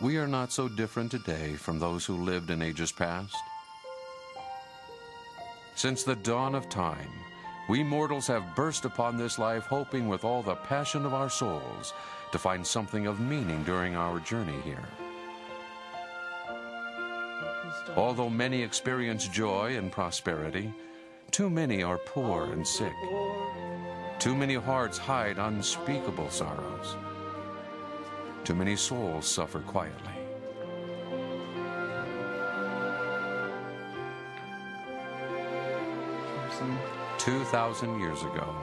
we are not so different today from those who lived in ages past. Since the dawn of time, we mortals have burst upon this life hoping with all the passion of our souls to find something of meaning during our journey here. Although many experience joy and prosperity, too many are poor and sick. Too many hearts hide unspeakable sorrows. Too many souls suffer quietly. 2,000 years ago,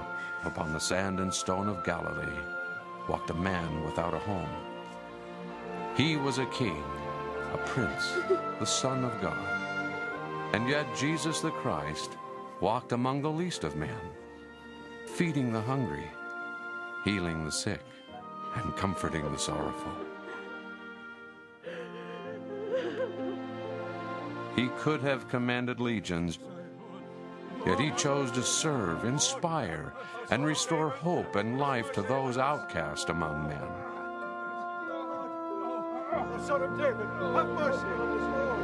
upon the sand and stone of Galilee, walked a man without a home. He was a king, a prince, the Son of God. And yet Jesus the Christ walked among the least of men, feeding the hungry, healing the sick, and comforting the sorrowful. He could have commanded legions, yet he chose to serve, inspire, and restore hope and life to those outcast among men. Oh, Son of David, have mercy on us, Lord.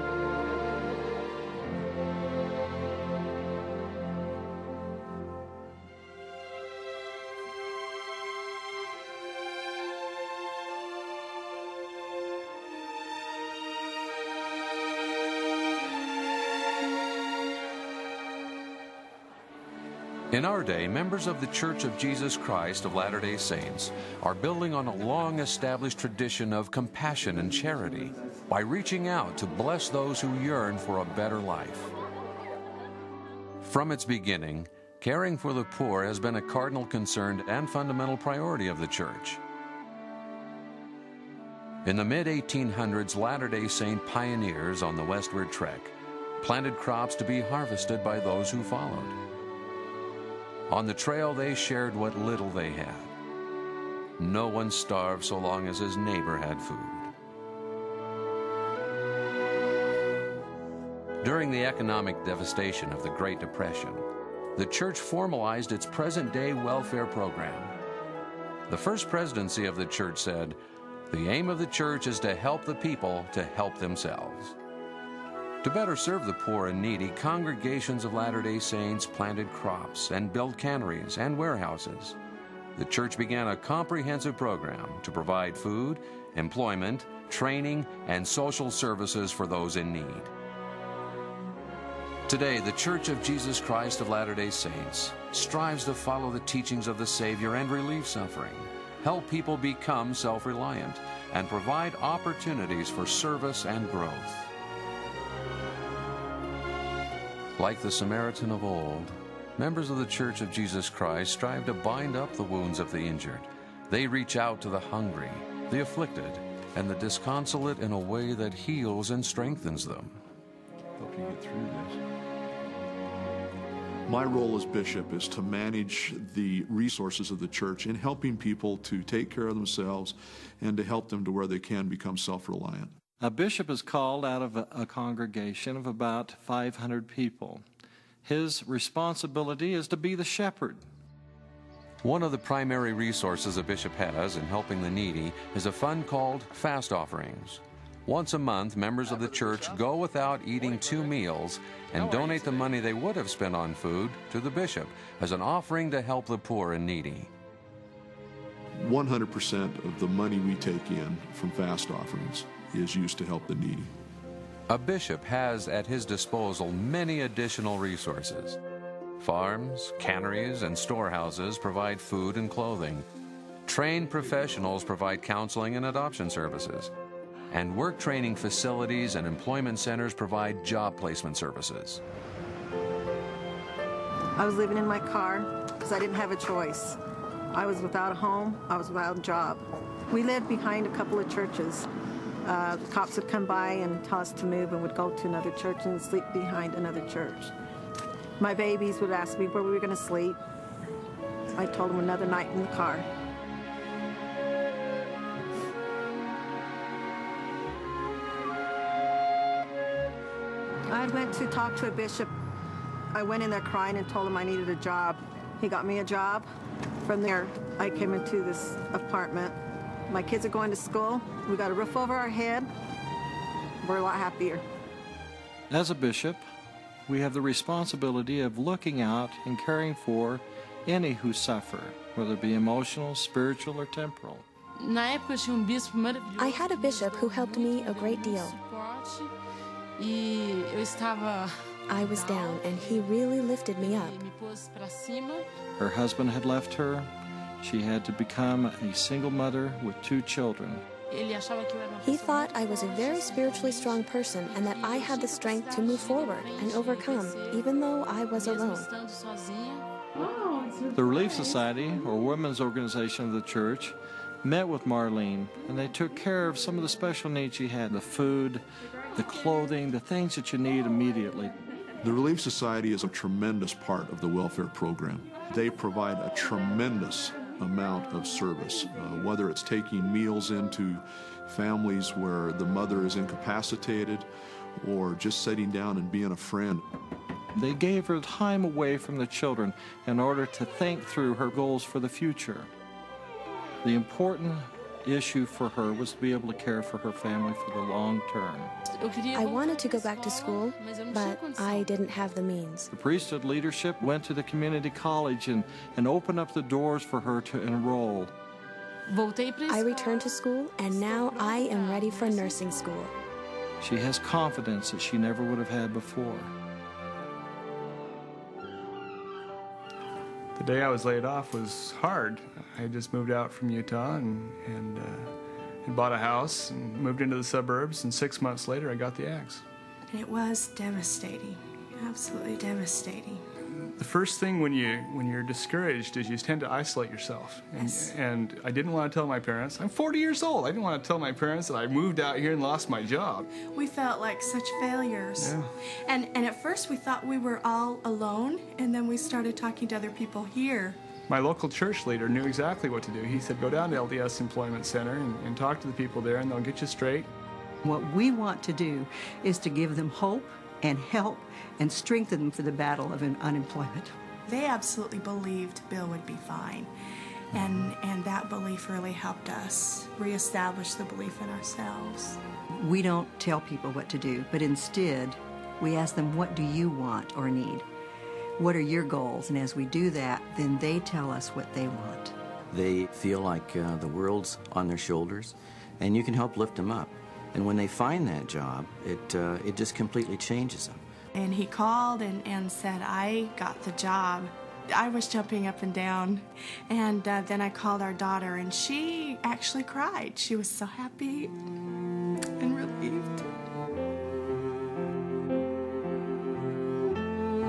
In our day, members of the Church of Jesus Christ of Latter-day Saints are building on a long-established tradition of compassion and charity by reaching out to bless those who yearn for a better life. From its beginning, caring for the poor has been a cardinal concern and fundamental priority of the Church. In the mid-1800s, Latter-day Saint pioneers on the westward trek planted crops to be harvested by those who followed. On the trail, they shared what little they had. No one starved so long as his neighbor had food. During the economic devastation of the Great Depression, the Church formalized its present-day welfare program. The first presidency of the Church said, "The aim of the Church is to help the people to help themselves." To better serve the poor and needy, congregations of Latter-day Saints planted crops and built canneries and warehouses. The Church began a comprehensive program to provide food, employment, training, and social services for those in need. Today, the Church of Jesus Christ of Latter-day Saints strives to follow the teachings of the Savior and relieve suffering, help people become self-reliant, and provide opportunities for service and growth. Like the Samaritan of old, members of the Church of Jesus Christ strive to bind up the wounds of the injured. They reach out to the hungry, the afflicted, and the disconsolate in a way that heals and strengthens them. Help you get through this. My role as bishop is to manage the resources of the church in helping people to take care of themselves and to help them to where they can become self-reliant. A bishop is called out of a congregation of about 500 people. His responsibility is to be the shepherd. One of the primary resources a bishop has in helping the needy is a fund called Fast Offerings. Once a month, members of the church go without eating 2 meals and donate the money they would have spent on food to the bishop as an offering to help the poor and needy. 100% of the money we take in from fast offerings is used to help the needy. A bishop has at his disposal many additional resources. Farms, canneries, and storehouses provide food and clothing. Trained professionals provide counseling and adoption services. And work training facilities and employment centers provide job placement services. I was living in my car because I didn't have a choice. I was without a home, I was without a job. We lived behind a couple of churches. The cops would come by and tell us to move and would go to another church and sleep behind another church. My babies would ask me where we were going to sleep. I told them another night in the car. I went to talk to a bishop. I went in there crying and told him I needed a job. He got me a job. From there, I came into this apartment. My kids are going to school. We got a roof over our head. We're a lot happier. As a bishop, we have the responsibility of looking out and caring for any who suffer, whether it be emotional, spiritual, or temporal. I had a bishop who helped me a great deal. I was down, and he really lifted me up. Her husband had left her. She had to become a single mother with 2 children. He thought I was a very spiritually strong person and that I had the strength to move forward and overcome, even though I was alone. The Relief Society, or women's organization of the church, met with Marlene, and they took care of some of the special needs she had, the food, the clothing, the things that you need immediately. The Relief Society is a tremendous part of the welfare program. They provide a tremendous amount of service, whether it's taking meals into families where the mother is incapacitated or just sitting down and being a friend. They gave her time away from the children in order to think through her goals for the future. The important issue for her was to be able to care for her family for the long term. I wanted to go back to school, but I didn't have the means. The priesthood leadership went to the community college and opened up the doors for her to enroll. I returned to school, and now I am ready for nursing school. She has confidence that she never would have had before. The day I was laid off was hard. I just moved out from Utah and bought a house and moved into the suburbs, and 6 months later I got the axe. It was devastating, absolutely devastating. The first thing when you're discouraged is you tend to isolate yourself. And I didn't want to tell my parents. I'm 40 years old. I didn't want to tell my parents that I moved out here and lost my job. We felt like such failures. Yeah. And at first we thought we were all alone, and then we started talking to other people here. My local church leader knew exactly what to do. He said, go down to LDS Employment Center and talk to the people there, and they'll get you straight. What we want to do is to give them hope and help and strengthen them for the battle of unemployment. They absolutely believed Bill would be fine, and that belief really helped us reestablish the belief in ourselves. We don't tell people what to do, but instead we ask them, what do you want or need? What are your goals? And as we do that, then they tell us what they want. They feel like the world's on their shoulders, and you can help lift them up. And when they find that job, it just completely changes them. And he called and said, I got the job. I was jumping up and down. And then I called our daughter, and she actually cried. She was so happy and relieved.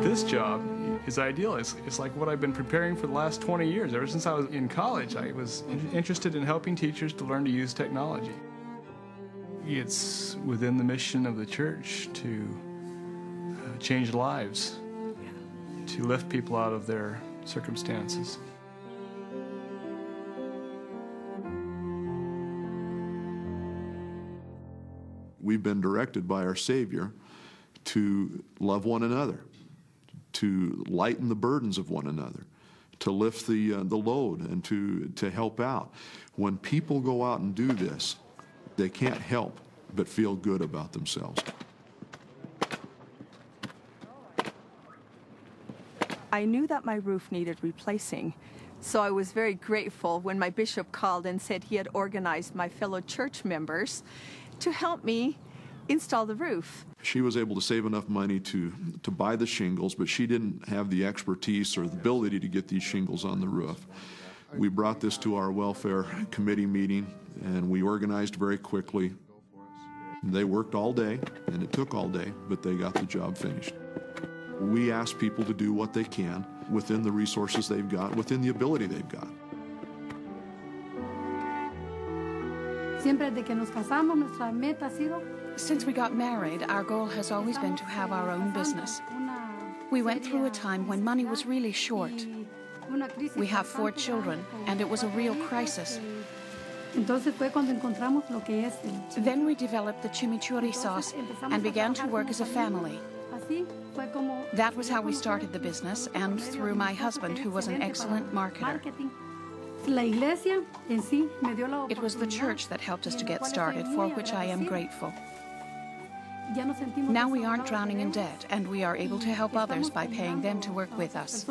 This job is ideal. It's like what I've been preparing for the last 20 years. Ever since I was in college, I was interested in helping teachers to learn to use technology. It's within the mission of the church to change lives, to lift people out of their circumstances. We've been directed by our Savior to love one another, to lighten the burdens of one another, to lift the load, and to help out. When people go out and do this, they can't help but feel good about themselves. I knew that my roof needed replacing, so I was very grateful when my bishop called and said he had organized my fellow church members to help me install the roof. She was able to save enough money to buy the shingles, but she didn't have the expertise or the ability to get these shingles on the roof. We brought this to our welfare committee meeting, and we organized very quickly. They worked all day, and it took all day, but they got the job finished. We ask people to do what they can within the resources they've got, within the ability they've got. Since we got married, our goal has always been to have our own business. We went through a time when money was really short. We have 4 children, and it was a real crisis. Then we developed the chimichurri sauce and began to work as a family. That was how we started the business, and through my husband, who was an excellent marketer. It was the church that helped us to get started, for which I am grateful. Now we aren't drowning in debt, and we are able to help others by paying them to work with us.